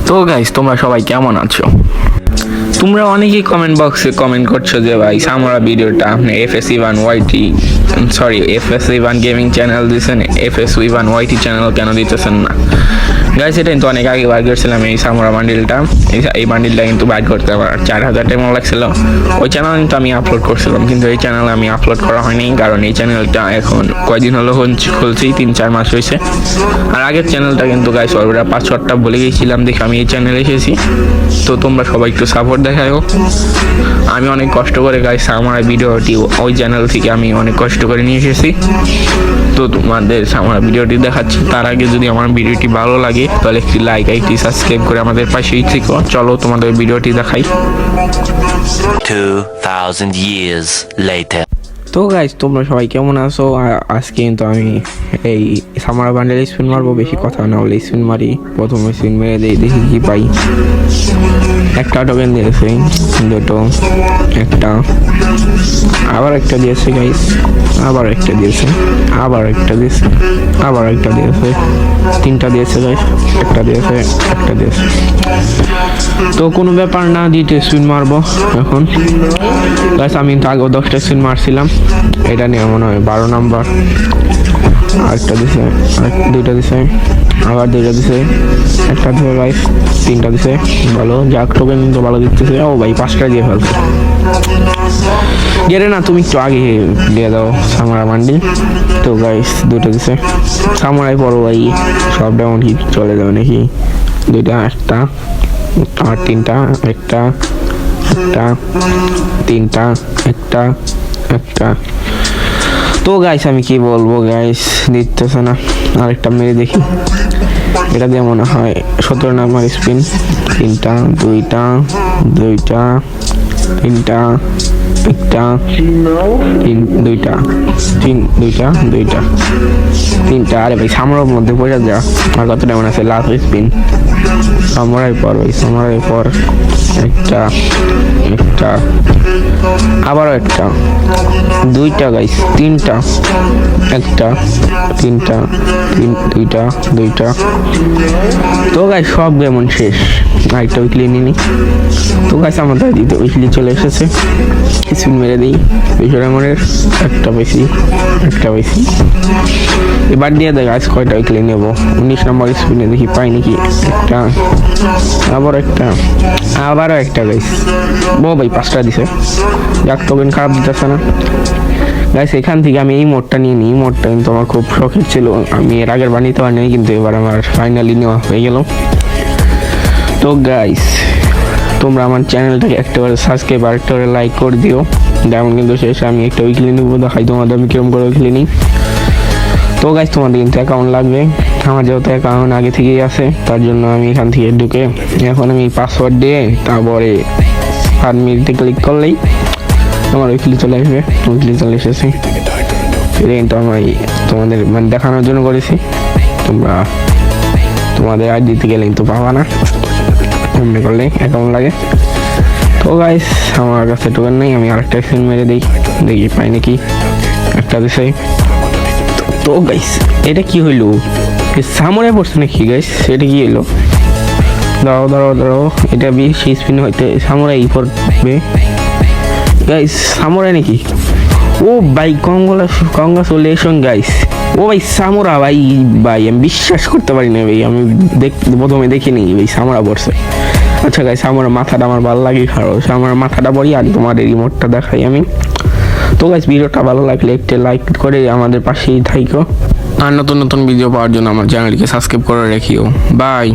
তো গাইস, তোমরা সবাই কেমন আছো? তোমরা অনেকেই কমেন্ট বক্সে কমেন্ট করছো যে ভাই সামরা ভিডিওটা আপনি FS1 গেমিং চ্যানেল দিচ্ছেন, FS1YT চ্যানেল কেন দিতেছেন না? গাইস, এটা কিন্তু অনেক আগে বার করছিলাম এই সামরা বান্ডিলটা। এই বান্ডিলটা কিন্তু বার করতে আমার 4000 টাকা লাগছিল। ওই চ্যানেল কিন্তু আমি আপলোড করছিলাম, কিন্তু এই চ্যানেলে আমি আপলোড করা হয়নি, কারণ এই চ্যানেলটা এখন কয়দিন হলো খুলছি, 3-4 মাস হয়েছে। আর আগের চ্যানেলটা কিন্তু গাইস অলরেডি পাসওয়ার্ডটা ভুলে গেছিলাম দেখে আমি এই চ্যানেলে এসেছি। তো তোমরা সবাই একটু সাপোর্ট দেখাও। আমি অনেক কষ্ট করে গাইস আমার ভিডিওটি ওই চ্যানেল থেকে আমি অনেক কষ্ট করে নিয়ে এসেছি। তো তোমাদের আমার ভিডিওটি দেখাচ্ছি। তার আগে যদি আমার ভিডিওটি ভালো লাগে তাহলে একটি লাইক, একটি সাবস্ক্রাইব করে আমাদের পাশেই থেকো। চলো তোমাদের ভিডিওটি দেখাই। 2000 years later. তো গাইস, তোমরা সবাই কেমন আছো? আজকে কিন্তু আমি এই সামারা বান্ডেল স্পিন মারবো। বেশি কথা না বলে স্পিন মারি। প্রথমে স্পিন মেরে দেখি কি পাই। একটা টোকেন দিয়েছে, দুটো, একটা, আবার একটা দিয়েছে গাইস, আবার একটা দিয়েছে, আবার একটা দিয়েছে, আবার একটা দিয়েছে, তিনটা দিয়েছে গাইস, একটা দিয়েছে, একটা দিয়েছে। তো কোনো ব্যাপার না, দিতে স্পিন মারবো এখন গাইস। আমি তো আগে 10টা স্পিন মারছিলাম, এটা নিয়ে মনে হয় 12 নাম্বার। আরেকটা দিছে, দুইটা দিছে, আবার দুইটা দিছে, একটা দিছে গাইস, তিনটা দিছে। ভালো যাক, টোকেন কিন্তু ভালো দিতেছে। ও ভাই, 5টা দিয়ে ফেলছে। গেরে না, তুমি একটু আগে দিয়ে দাও সামারা মান্ডি। তো গাইস, দুটো দিছে। সামারাই পড়ো ভাই, সব ডাউন কি চলে যাবে নাকি? দুইটা, একটা, আর তিনটা, একটা, একটা, তিনটা, একটা, একটা। তো গাইস, আমি কি বলবো গাইস, দিতেছে না। আরেকটা মেরে দেখি, এটা দিয়ে মনে হয় 17 নাম্বার স্পিন। তিনটা, দুইটা, দুইটা, তিনটা, একটা, দুইটা, দুইটা, দুইটা, তিনটা। আরে ভাই, সামরার মধ্যে পড়ে যা। আর কতটা মনে আছে লাস্ট স্পিন? সামরাই পর ভাই, সামরাই পর। একটা, একটা, আবারও একটা, দুইটা গাইস, তিনটা, একটা, তিনটা, দুইটা, দুইটা। তো গাইস, সব যেমন শেষ। আরেকটা উইকলি নিনি। তো গাইস, আমাদের দিতে উইকলি চলে এসেছে। স্পিন মেরে দিই। 200 ডায়মন্ডের একটা বেশি, একটা বেশি। এবার দিয়ে দেয় গাইস, কয়টা উইকলি নেবো। 19 নম্বর স্পিনে দেখি পাই নাকি। একটা, আবার একটা, আবারও একটা গাইস। ও ভাই, 5টা দিছে। যাক, টোকেন খারাপ দিতেছে না গাইস। এখান থেকে আমি এই মোডটা নিয়ে নিই। মোডটা কিন্তু আমার খুব শখের ছিল। আমি এর আগের বানিয়ে পারিনি, কিন্তু এবার আমার ফাইনালি নেওয়া হয়ে গেল। তো গাইস, তোমরা আমার চ্যানেলটাকে একটা সাবস্ক্রাইব আর একটা লাইক করে দিও। যেমন কিন্তু শেষে আমি একটা উইকলি নেবো, দেখাই তোমাদের আমি কিরকম করে উইকলি নিই। তো গাইস, তোমাদের কিন্তু অ্যাকাউন্ট লাগবে। আমার যেহেতু অ্যাকাউন্ট আগে থেকেই আছে, তার জন্য আমি এখান থেকে ঢুকে এখন আমি পাসওয়ার্ড দিয়ে তারপরে ফার্মিতে ক্লিক করলেই আমার উইকলি চলে আসবে। উইকলি চলে এসেছে। এটা কিন্তু আমি তোমাদের মানে দেখানোর জন্য করেছি। তোমরা তোমাদের আইডিতে গেলে কিন্তু পাবা না, এমনি করলে অ্যাকাউন্ট লাগে। তো গাইস, আমার কাছে টোকেন নেই। আমি আরেকটা স্পিন মেরে দিই, দেখি পাই নাকি। একটা দিছে। তো গাইস, এটা কি হইলো? সামরে পড়ছে নাকি গাইস? এটা কি হইলো? দাঁড়াও দাঁড়াও দাঁড়াও, এটা বেশি স্পিন হইতে সামরাই পড়বে গাইস। সামরা নাকি? ও ভাই, কংগ্রাচুলেশন গাইস। ও ভাই, সামরা ভাই। ভাই, আমি বিশ্বাস করতে পারি না ভাই। আমি প্রথমে দেখিনি ভাই সামরা পড়ছে। আচ্ছা গাইস, আমার মাথাটা আমার ভালো লাগে, খারাপ আমার মাথাটা পড়ি আর তোমাদের রিমোটটা দেখাই আমি। তো গাইস, ভিডিওটা ভালো লাগলে একটা লাইক করে আমাদের পাশেই থাইকো। আর নতুন নতুন ভিডিও পাওয়ার জন্য আমার চ্যানেলকে সাবস্ক্রাইব করে রাখিও। বাই।